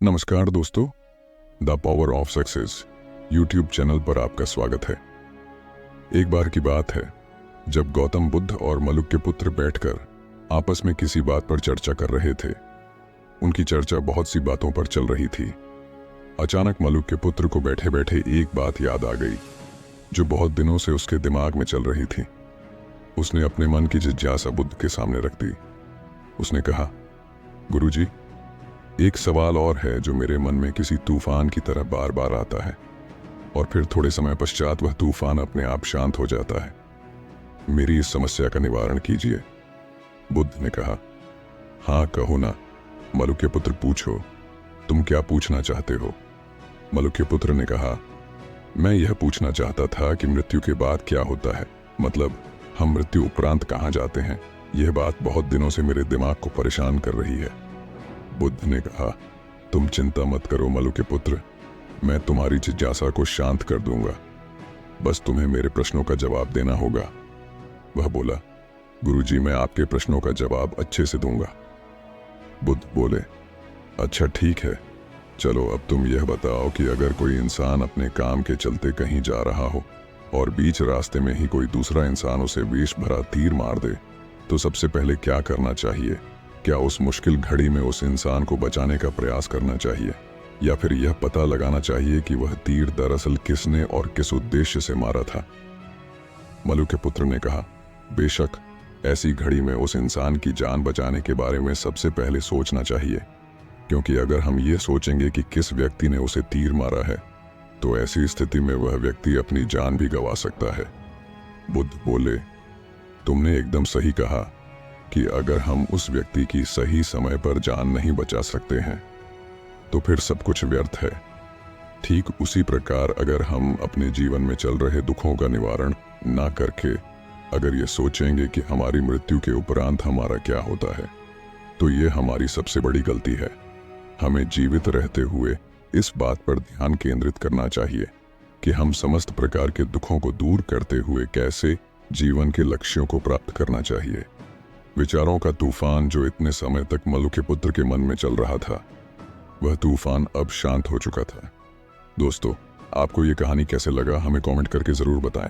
नमस्कार दोस्तों, the power of success YouTube channel पर आपका स्वागत है। एक बार की बात है जब गौतम बुद्ध और मलुक के पुत्र बैठकर आपस में किसी बात पर चर्चा कर रहे थे। उनकी चर्चा बहुत सी बातों पर चल रही थी। अचानक मलुक के पुत्र को बैठे बैठे एक बात याद आ गई जो बहुत दिनों से उसके दिमाग में चल रही थी। उसने अपने मन की जिज्ञासा बुद्ध के सामने रख दी। उसने कहा, गुरुजी, एक सवाल और है जो मेरे मन में किसी तूफान की तरह बार बार आता है और फिर थोड़े समय पश्चात वह तूफान अपने आप शांत हो जाता है। मेरी इस समस्या का निवारण कीजिए। बुद्ध ने कहा, हाँ कहो ना मलुक के पुत्र, पूछो, तुम क्या पूछना चाहते हो? मलुक के पुत्र ने कहा, मैं यह पूछना चाहता था कि मृत्यु के बाद क्या होता है, मतलब हम मृत्यु उपरांत कहाँ जाते हैं। यह बात बहुत दिनों से मेरे दिमाग को परेशान कर रही है। बुद्ध ने कहा, तुम चिंता मत करो मलुक के पुत्र, मैं तुम्हारी जिज्ञासा को शांत कर दूंगा। बस तुम्हें मेरे प्रश्नों का जवाब देना होगा। वह बोला, गुरुजी, मैं आपके प्रश्नों का जवाब अच्छे से दूंगा। बुद्ध बोले, अच्छा ठीक है, चलो अब तुम यह बताओ कि अगर कोई इंसान अपने काम के चलते कहीं जा रहा हो और बीच रास्ते में ही कोई दूसरा इंसान उसे विष भरा तीर मार दे तो सबसे पहले क्या करना चाहिए? क्या उस मुश्किल घड़ी में उस इंसान को बचाने का प्रयास करना चाहिए या फिर यह पता लगाना चाहिए कि वह तीर दरअसल किसने और किस उद्देश्य से मारा था? मलुक के पुत्र ने कहा, बेशक ऐसी घड़ी में उस इंसान की जान बचाने के बारे में सबसे पहले सोचना चाहिए, क्योंकि अगर हम ये सोचेंगे कि किस व्यक्ति ने उसे तीर मारा है तो ऐसी स्थिति में वह व्यक्ति अपनी जान भी गंवा सकता है। बुद्ध बोले, तुमने एकदम सही कहा कि अगर हम उस व्यक्ति की सही समय पर जान नहीं बचा सकते हैं तो फिर सब कुछ व्यर्थ है। ठीक उसी प्रकार अगर हम अपने जीवन में चल रहे दुखों का निवारण ना करके अगर ये सोचेंगे कि हमारी मृत्यु के उपरांत हमारा क्या होता है तो ये हमारी सबसे बड़ी गलती है। हमें जीवित रहते हुए इस बात पर ध्यान केंद्रित करना चाहिए कि हम समस्त प्रकार के दुखों को दूर करते हुए कैसे जीवन के लक्ष्यों को प्राप्त करना चाहिए। विचारों का तूफान जो इतने समय तक मलुक के पुत्र के मन में चल रहा था, वह तूफान अब शांत हो चुका था। दोस्तों, आपको ये कहानी कैसे लगा हमें कमेंट करके जरूर बताएं।